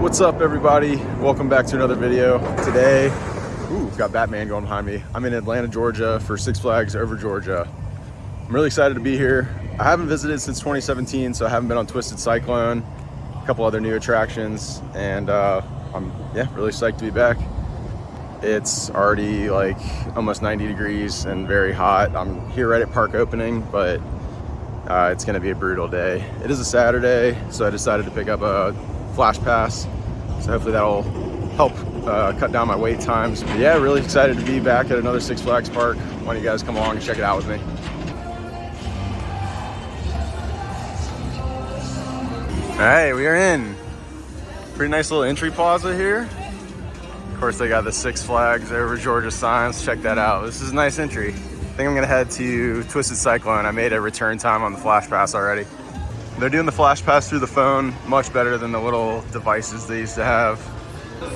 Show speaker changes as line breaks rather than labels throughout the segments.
What's up, everybody? Welcome back to another video. Today, we've got Batman going behind me. I'm in Atlanta, Georgia for Six Flags Over Georgia. I'm really excited to be here. I haven't visited since 2017, so I haven't been on Twisted Cyclone, a couple other new attractions, and I'm really psyched to be back. It's already like almost 90 degrees and very hot. I'm here right at park opening, but it's gonna be a brutal day. It is a Saturday, so I decided to pick up a Flash Pass. So hopefully that'll help cut down my wait times. But yeah, really excited to be back at another Six Flags park. Why don't you guys come along and check it out with me? All right, we are in. Pretty nice little entry plaza here. Of course, they got the Six Flags Over Georgia signs. Check that out. This is a nice entry. I think I'm gonna head to Twisted Cyclone. I made a return time on the Flash Pass already. They're doing the Flash Pass through the phone, much better than the little devices they used to have.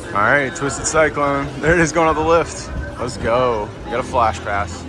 All right, Twisted Cyclone. There it is, going up the lift. Let's go. We got a Flash Pass.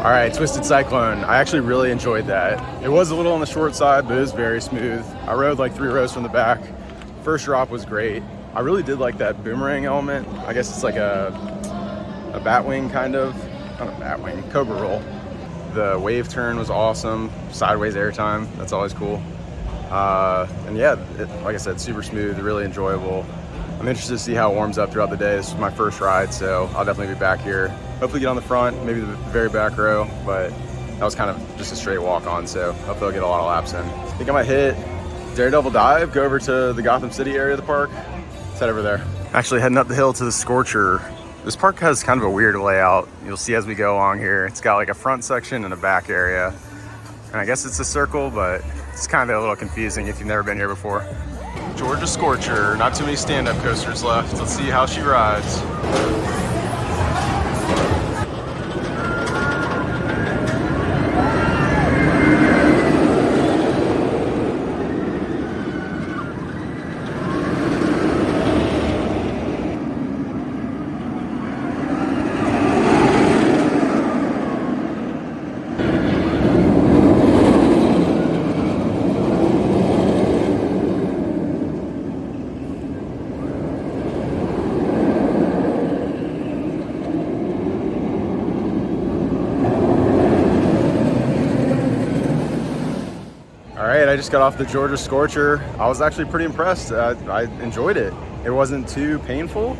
All right, Twisted Cyclone. I actually really enjoyed that. It was a little on the short side, but it was very smooth. I rode like 3 rows from the back. First drop was great. I really did like that boomerang element. I guess it's like a batwing kind of, not a batwing, cobra roll. The wave turn was awesome. Sideways airtime, that's always cool. And yeah, like I said, super smooth, really enjoyable. I'm interested to see how it warms up throughout the day. This is my first ride, so I'll definitely be back here. Hopefully get on the front, maybe the very back row, but that was kind of just a straight walk on, so hopefully I'll get a lot of laps in. I think I might hit Daredevil Dive, go over to the Gotham City area of the park. Let's head over there. Actually heading up the hill to the Scorcher. This park has kind of a weird layout. You'll see as we go along here. It's got like a front section and a back area. And I guess it's a circle, but it's kind of a little confusing if you've never been here before. Georgia Scorcher, not too many stand-up coasters left. Let's see how she rides. I just got off the Georgia Scorcher. I was actually pretty impressed. I enjoyed it. It wasn't too painful.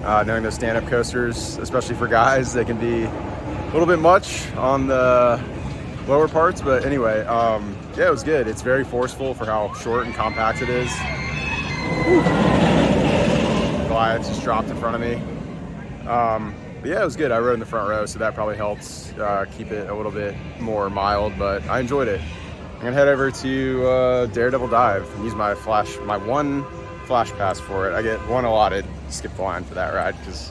Knowing those stand-up coasters, especially for guys, they can be a little bit much on the lower parts, but anyway, yeah, it was good. It's very forceful for how short and compact it is. Goliath just dropped in front of me. But yeah, it was good. I rode in the front row, so that probably helped keep it a little bit more mild, but I enjoyed it. I'm gonna head over to Daredevil Dive and use my one Flash Pass for it. I get one allotted. Skip the line for that ride because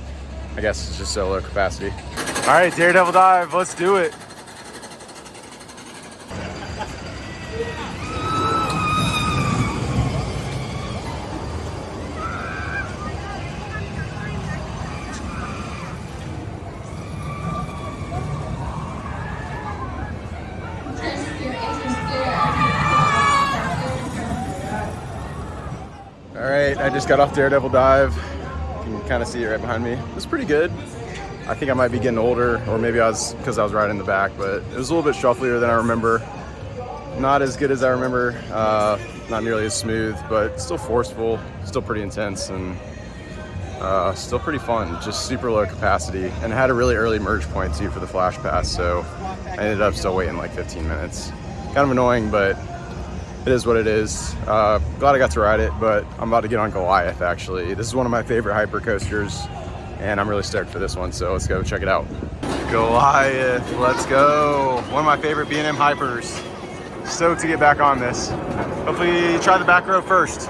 I guess it's just so low capacity. All right, Daredevil Dive, let's do it. All right, I just got off Daredevil Dive. You can kind of see it right behind me. It was pretty good. I think I might be getting older, or maybe because I was riding in the back, but it was a little bit shufflier than I remember. Not as good as I remember, not nearly as smooth, but still forceful, still pretty intense, and still pretty fun. Just super low capacity, and had a really early merge point too for the Flash Pass, so I ended up still waiting like 15 minutes. Kind of annoying, but it is what it is. Glad I got to ride it, but I'm about to get on Goliath actually. This is one of my favorite hyper coasters, and I'm really stoked for this one, so let's go check it out. Goliath, let's go. One of my favorite B&M hypers. Stoked to get back on this. Hopefully try the back row first.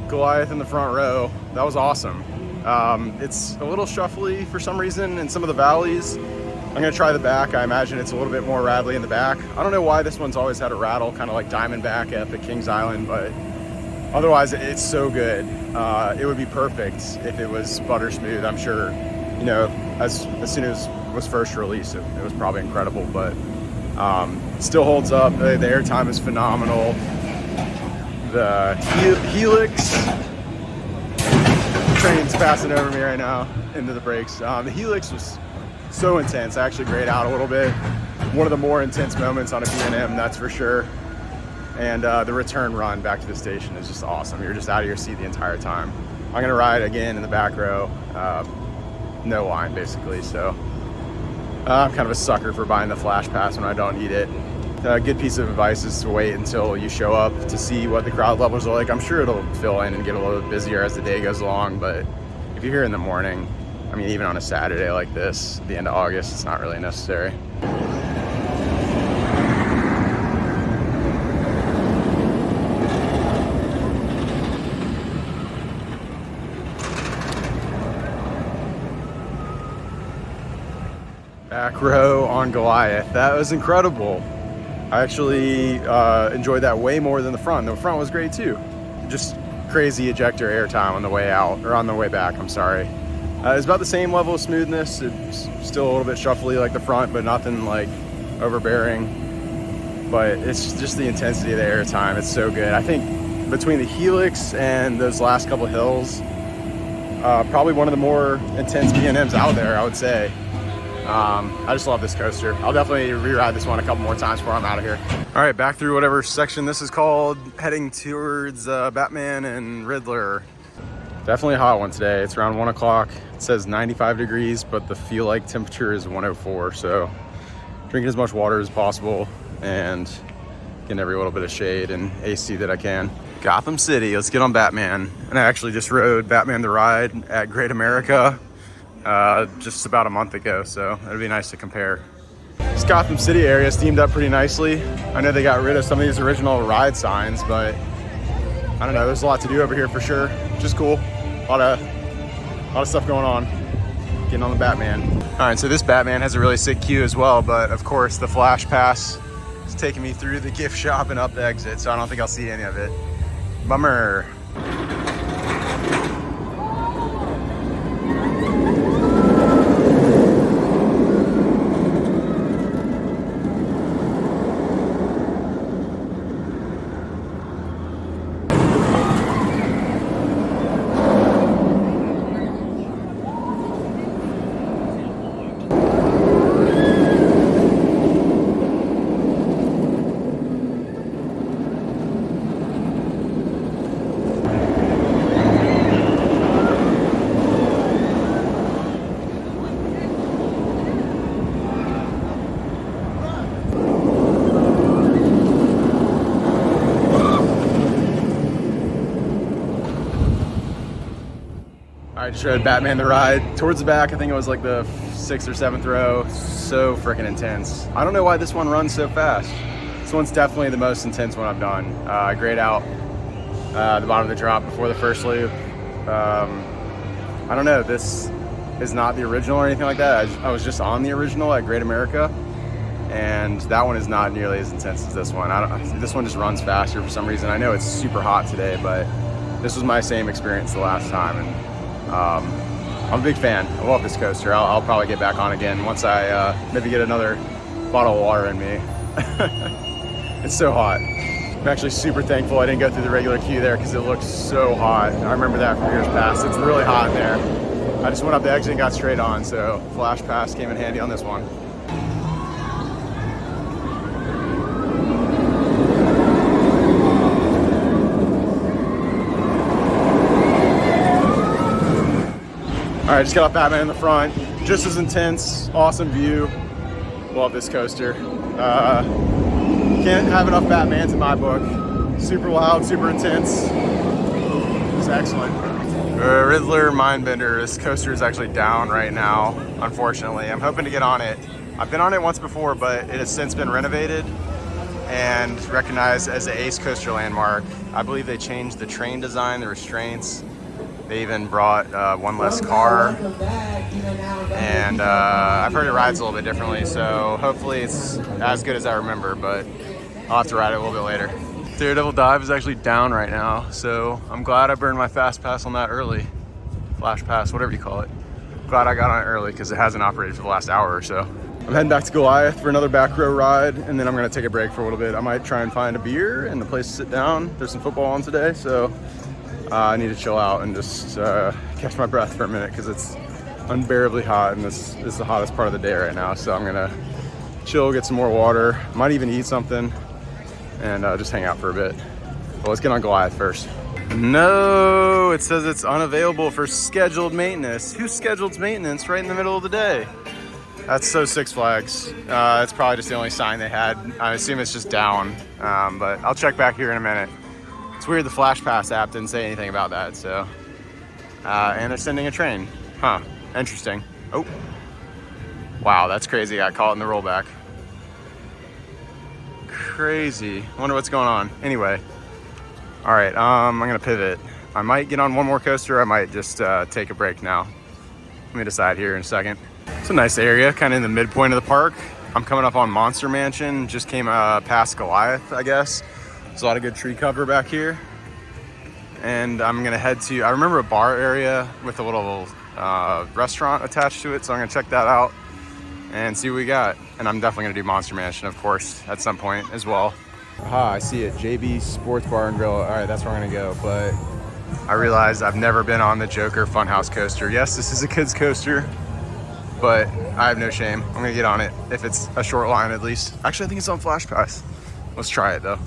Goliath in the front row. That was awesome. It's a little shuffly for some reason in some of the valleys. I'm gonna try the back. I imagine it's a little bit more rattly in the back. I don't know why this one's always had a rattle, kind of like Diamondback at the Kings Island, but otherwise it's so good. It would be perfect if it was butter smooth. I'm sure, you know, as soon as it was first released, it was probably incredible, but it still holds up. The airtime is phenomenal. The Helix, train's passing over me right now into the brakes. The Helix was so intense. I actually grayed out a little bit. One of the more intense moments on a B&M, that's for sure. And the return run back to the station is just awesome. You're just out of your seat the entire time. I'm gonna ride again in the back row. No line basically, so I'm kind of a sucker for buying the flash pass when I don't need it. A good piece of advice is to wait until you show up to see what the crowd levels are like. I'm sure it'll fill in and get a little bit busier as the day goes along, but if you're here in the morning, I mean, even on a Saturday like this, at the end of August, it's not really necessary. Back row on Goliath. That was incredible. I actually enjoyed that way more than the front. The front was great too. Just crazy ejector air time on the way out, or on the way back, I'm sorry. It's about the same level of smoothness. It's still a little bit shuffly like the front, but nothing like overbearing. But it's just the intensity of the air time. It's so good. I think between the Helix and those last couple hills, probably one of the more intense B&Ms out there, I would say. I just love this coaster. I'll definitely re-ride this one a couple more times before I'm out of here. All right, back through whatever section this is called, heading towards Batman and Riddler. Definitely a hot one today. It's around 1 o'clock. It says 95 degrees, but the feel like temperature is 104. So drinking as much water as possible and getting every little bit of shade and AC that I can. Gotham City, let's get on Batman. And I actually just rode Batman the Ride at Great America just about a month ago, so it'd be nice to compare. This Gotham City area is themed up pretty nicely. I know they got rid of some of these original ride signs, but I don't know, there's a lot to do over here for sure, which is cool. A lot of stuff going on. Getting on the Batman. All right, so this Batman has a really sick queue as well, but of course the flash pass is taking me through the gift shop and up the exit, so I don't think I'll see any of it. Bummer. I just rode Batman the Ride towards the back. I think it was like the 6th or 7th row. So freaking intense. I don't know why this one runs so fast. This one's definitely the most intense one I've done. I grayed out the bottom of the drop before the first loop. I don't know, this is not the original or anything like that. I was just on the original at Great America, and that one is not nearly as intense as this one. This one just runs faster for some reason. I know it's super hot today, but this was my same experience the last time, and I'm a big fan. I love this coaster. I'll probably get back on again once I maybe get another bottle of water in me. It's so hot. I'm actually super thankful I didn't go through the regular queue there because it looked so hot. I remember that from years past. It's really hot in there. I just went up the exit and got straight on, so Flash Pass came in handy on this one. All right, just got off Batman in the front. Just as intense, awesome view. Love this coaster. Can't have enough Batmans in my book. Super loud, super intense. It's excellent. Riddler Mindbender. This coaster is actually down right now, unfortunately. I'm hoping to get on it. I've been on it once before, but it has since been renovated and recognized as an ACE coaster landmark. I believe they changed the train design, the restraints. They even brought one less car, and I've heard it rides a little bit differently, so hopefully it's as good as I remember, but I'll have to ride it a little bit later. Daredevil Dive is actually down right now, so I'm glad I burned my fast pass on that early. Flash pass, whatever you call it. Glad I got on it early because it hasn't operated for the last hour or so. I'm heading back to Goliath for another back row ride, and then I'm gonna take a break for a little bit. I might try and find a beer and a place to sit down. There's some football on today, so I need to chill out and just catch my breath for a minute because it's unbearably hot, and this is the hottest part of the day right now. So I'm gonna chill, get some more water, might even eat something, and just hang out for a bit. But let's get on Goliath first. No, it says it's unavailable for scheduled maintenance. Who schedules maintenance right in the middle of the day? That's so Six Flags. It's probably just the only sign they had. I assume it's just down, but I'll check back here in a minute. It's weird the Flash Pass app didn't say anything about that, so. And they're sending a train. Huh, interesting. Oh, wow, that's crazy. I got caught in the rollback. Crazy. Wonder what's going on. Anyway, all right, I'm gonna pivot. I might get on one more coaster. I might just take a break now. Let me decide here in a second. It's a nice area, kind of in the midpoint of the park. I'm coming up on Monster Mansion. Just came past Goliath, I guess. There's a lot of good tree cover back here. And I'm gonna head to, I remember a bar area with a little restaurant attached to it, so I'm gonna check that out and see what we got. And I'm definitely gonna do Monster Mansion, of course, at some point as well. Aha, I see it, JB Sports Bar and Grill. All right, that's where I'm gonna go, but I realized I've never been on the Joker Funhouse coaster. Yes, this is a kid's coaster, but I have no shame. I'm gonna get on it, if it's a short line at least. Actually, I think it's on Flash Pass. Let's try it though.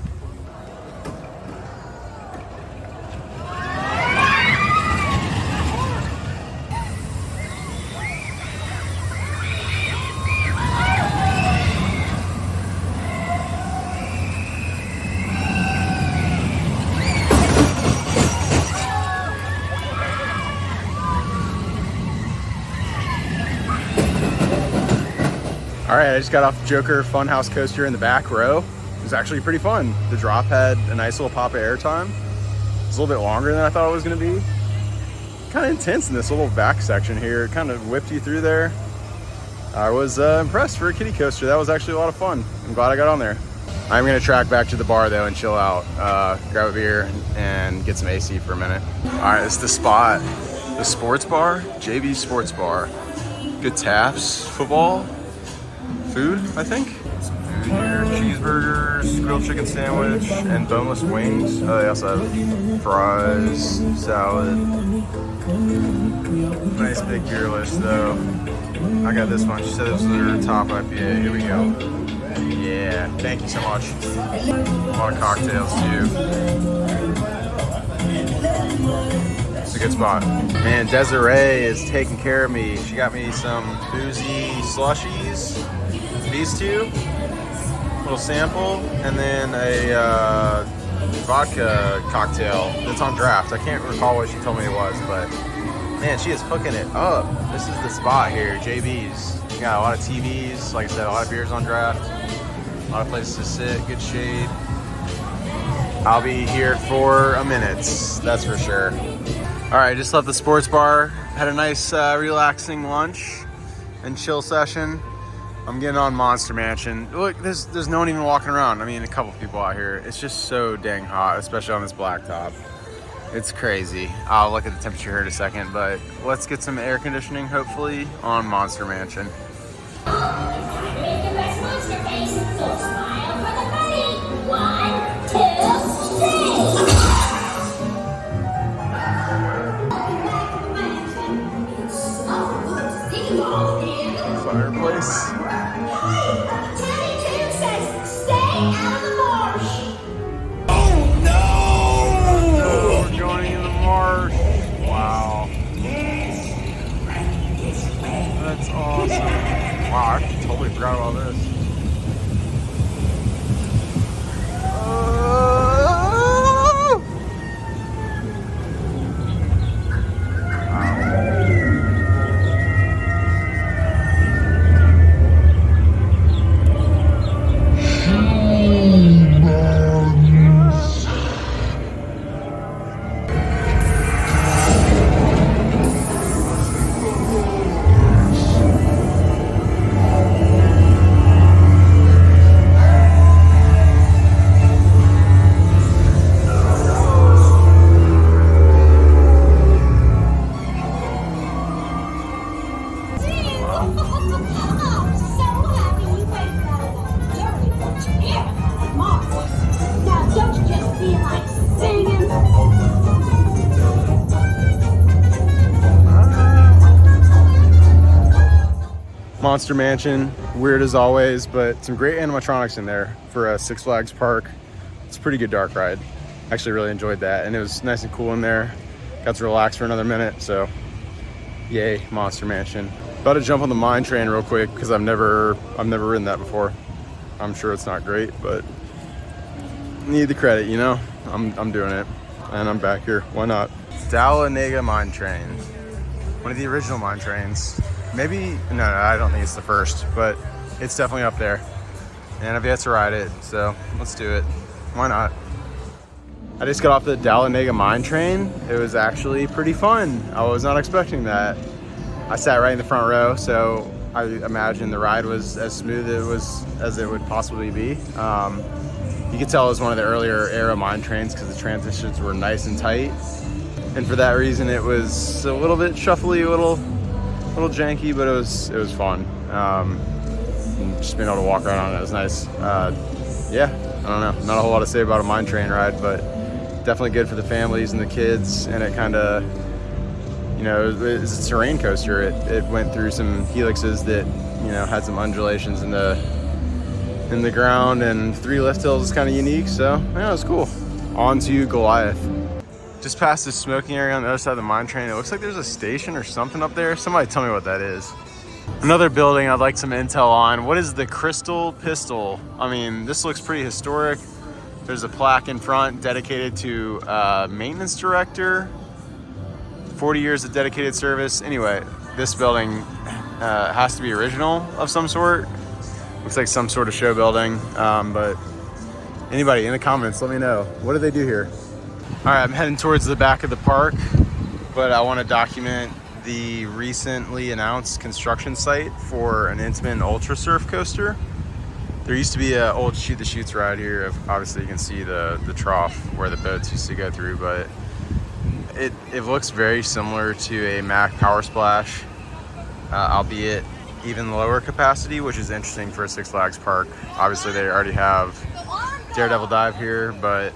All right, I just got off Joker Funhouse coaster in the back row. It was actually pretty fun. The drop had a nice little pop of air time. It was a little bit longer than I thought it was gonna be. Kind of intense in this little back section here. It kind of whipped you through there. I was impressed for a kiddie coaster. That was actually a lot of fun. I'm glad I got on there. I'm gonna track back to the bar though and chill out, grab a beer and get some AC for a minute. All right, it's the spot. The sports bar, JB Sports Bar. Good taps, football, food, I think. Some food here, cheeseburgers, grilled chicken sandwich, and boneless wings. They also have fries, salad. Nice big beer list though. I got this one. She said it was their top IPA. Here we go. Yeah, thank you so much. A lot of cocktails too. It's a good spot. Man, Desiree is taking care of me. She got me some boozy slushies. These two, little sample, and then a vodka cocktail that's on draft. I can't recall what she told me it was, but man, she is hooking it up. This is the spot here, JB's. You got a lot of TVs, like I said, a lot of beers on draft, a lot of places to sit, good shade. I'll be here for a minute, that's for sure. All right, just left the sports bar, had a nice relaxing lunch and chill session. I'm getting on Monster Mansion. Look, there's no one even walking around. I mean, a couple people out here. It's just so dang hot, especially on this blacktop. It's crazy. I'll look at the temperature here in a second, but let's get some air conditioning, hopefully, on Monster Mansion.
Make the best monster face, so smile for the party. 1, 2.
all this. Monster Mansion, weird as always, but some great animatronics in there for a Six Flags park. It's a pretty good dark ride. Actually really enjoyed that, and it was nice and cool in there. Got to relax for another minute, so yay, Monster Mansion. About to jump on the mine train real quick because I've never ridden that before. I'm sure it's not great, but need the credit, you know? I'm doing it, and I'm back here. Why not? Dahlonega mine train, one of the original mine trains. Maybe, no, I don't think it's the first, but it's definitely up there. And I've yet to ride it, so let's do it. Why not? I just got off the Dahlonega mine train. It was actually pretty fun. I was not expecting that. I sat right in the front row, so I imagine the ride was as smooth as it would possibly be. You could tell it was one of the earlier era mine trains because the transitions were nice and tight. And for that reason, it was a little bit shuffly, a little janky, but it was fun. Just being able to walk around on it was nice. Yeah, I don't know, not a whole lot to say about a mine train ride, but definitely good for the families and the kids. And it kind of, you know, it's a terrain coaster. It went through some helixes that, you know, had some undulations in the ground, and 3 lift hills is kind of unique. So yeah, it was cool. On to Goliath. Just past this smoking area on the other side of the mine train, it looks like there's a station or something up there. Somebody tell me what that is. Another building I'd like some intel on. What is the Crystal Pistol? I mean, this looks pretty historic. There's a plaque in front dedicated to maintenance director. 40 years of dedicated service. Anyway, this building has to be original of some sort. Looks like some sort of show building. But anybody in the comments, let me know. What do they do here? All right, I'm heading towards the back of the park, but I want to document the recently announced construction site for an Intamin Ultra Surf coaster. There used to be an old Shoot the Chutes ride here. Obviously, you can see the trough where the boats used to go through, but it looks very similar to a Mack Power Splash, albeit even lower capacity, which is interesting for a Six Flags park. Obviously, they already have Daredevil Dive here, but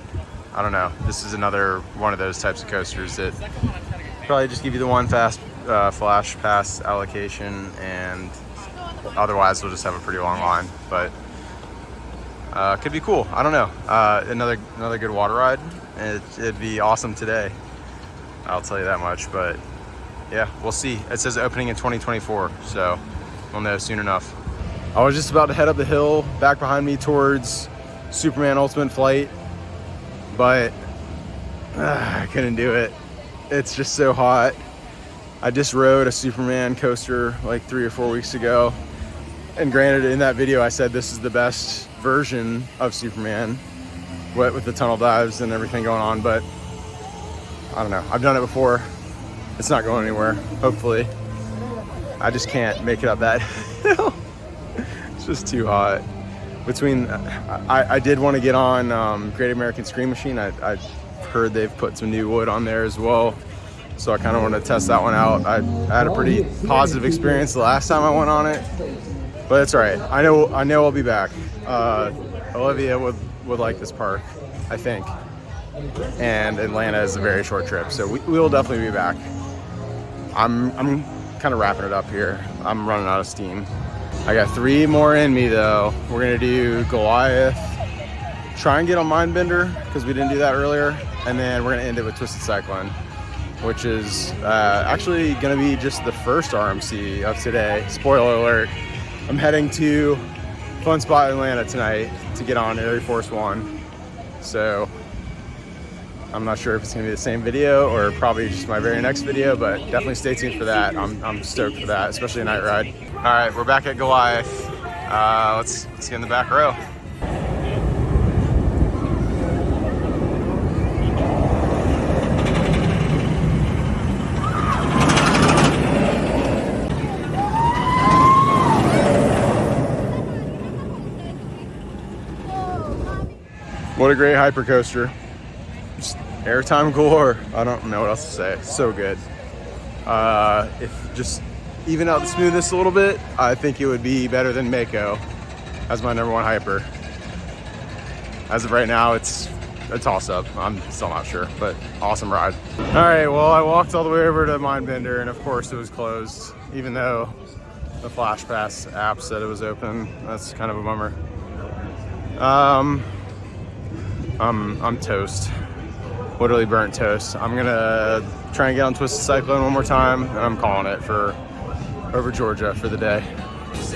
I don't know. This is another one of those types of coasters that probably just give you the one fast flash pass allocation, and otherwise we'll just have a pretty long line. But could be cool. I don't know. Another good water ride. It'd be awesome today. I'll tell you that much. But yeah, we'll see. It says opening in 2024, so we'll know soon enough. I was just about to head up the hill back behind me towards Superman Ultimate Flight, but I couldn't do it. It's just so hot. I just rode a Superman coaster like 3 or 4 weeks ago, and granted, in that video I said this is the best version of Superman, with the tunnel dives and everything going on, but I don't know. I've done it before. It's not going anywhere, hopefully. I just can't make it up that hill. It's just too hot. I did want to get on Great American Scream Machine. I heard they've put some new wood on there as well, so I kind of want to test that one out. I had a pretty positive experience the last time I went on it, but it's all right. I know I'll be back. Olivia would like this park, I think, and Atlanta is a very short trip, so we will definitely be back. I'm kind of wrapping it up here. I'm running out of steam. I got 3 more in me though. We're gonna do Goliath, try and get on Mindbender because we didn't do that earlier, and then we're gonna end it with Twisted Cyclone, which is actually gonna be just the first RMC of today. Spoiler alert, I'm heading to fun spot in Atlanta tonight to get on Air Force One. So I'm not sure if it's gonna be the same video or probably just my very next video, but definitely stay tuned for that. I'm stoked for that, especially a night ride. All right, we're back at Goliath. Let's get in the back row. What a great hypercoaster. Just airtime galore. I don't know what else to say. So good. If just even out the smoothness a little bit, I think it would be better than Mako as my #1 hyper. As of right now, it's a toss-up. I'm still not sure, but awesome ride. All right, well, I walked all the way over to Mindbender, and of course it was closed, even though the Flash Pass app said it was open. That's kind of a bummer. I'm toast. Literally burnt toast. I'm gonna try and get on Twisted Cyclone one more time, and I'm calling it for over Georgia for the day.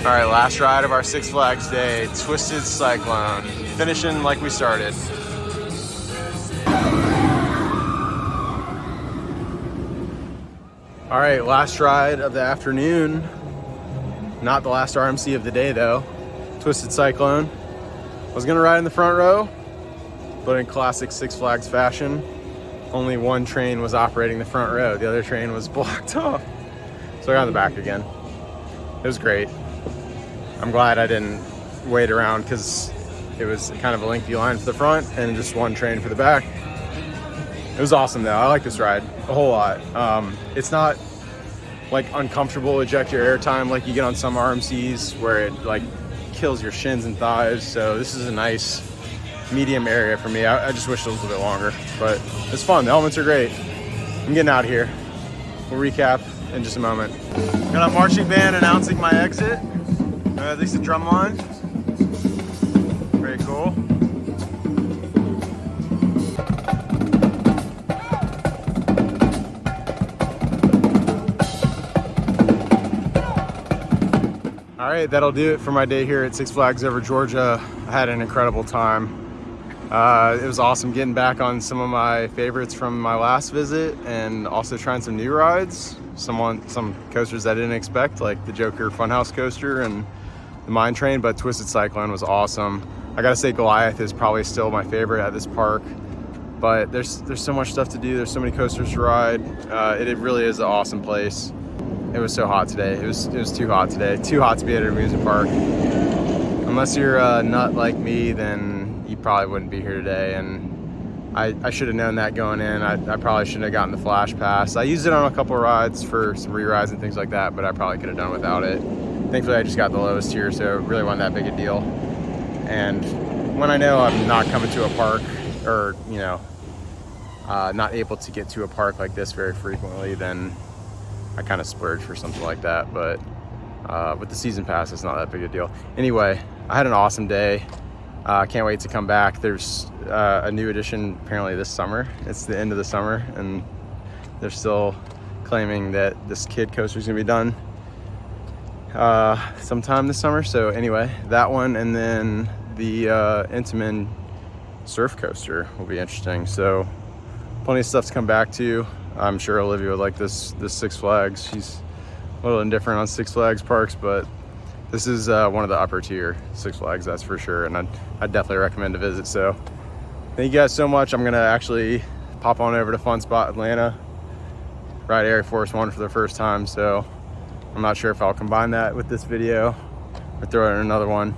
All right, last ride of our Six Flags day, Twisted Cyclone. Finishing like we started. All right, last ride of the afternoon. Not the last RMC of the day though. Twisted Cyclone. I was gonna ride in the front row, but in classic Six Flags fashion, only one train was operating the front row. The other train was blocked off. So I got in the back again. It was great. I'm glad I didn't wait around because it was kind of a lengthy line for the front and just one train for the back. It was awesome though. I like this ride a whole lot. It's not like uncomfortable eject your airtime like you get on some RMCs where it like kills your shins and thighs. So this is a nice medium area for me. I just wish it was a little bit longer, but it's fun. The elements are great. I'm getting out of here. We'll recap in just a moment. Got a marching band announcing my exit. At least a drum line. Very cool. All right, that'll do it for my day here at Six Flags Over Georgia. I had an incredible time. It was awesome getting back on some of my favorites from my last visit and also trying some new rides. Some coasters I didn't expect, like the Joker Funhouse coaster and the Mine Train, but Twisted Cyclone was awesome. I gotta say Goliath is probably still my favorite at this park, but there's so much stuff to do. There's so many coasters to ride. It really is an awesome place. It was so hot today. It was too hot today. Too hot to be at an amusement park. Unless you're a nut like me, then you probably wouldn't be here today. And I should have known that going in. I probably shouldn't have gotten the Flash Pass. I used it on a couple of rides for some re-rides and things like that, but I probably could have done without it. Thankfully, I just got the lowest tier, so it really wasn't that big a deal. And when I know I'm not coming to a park or, you know, not able to get to a park like this very frequently, then I kind of splurge for something like that. But with the season pass, it's not that big a deal. Anyway, I had an awesome day. Can't wait to come back. There's a new edition apparently this summer. It's the end of the summer, and they're still claiming that this kid coaster is gonna be done sometime this summer. So anyway, that one, and then the Intamin surf coaster will be interesting. So plenty of stuff to come back to. I'm sure Olivia would like this Six Flags. She's a little indifferent on Six Flags parks, but this is one of the upper tier Six Flags, that's for sure, and I'd definitely recommend a visit. So thank you guys so much. I'm gonna actually pop on over to Fun Spot Atlanta, ride Air Force One for the first time, so I'm not sure if I'll combine that with this video or throw in another one,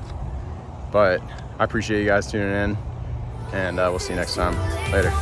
but I appreciate you guys tuning in, and we'll see you next time. Later.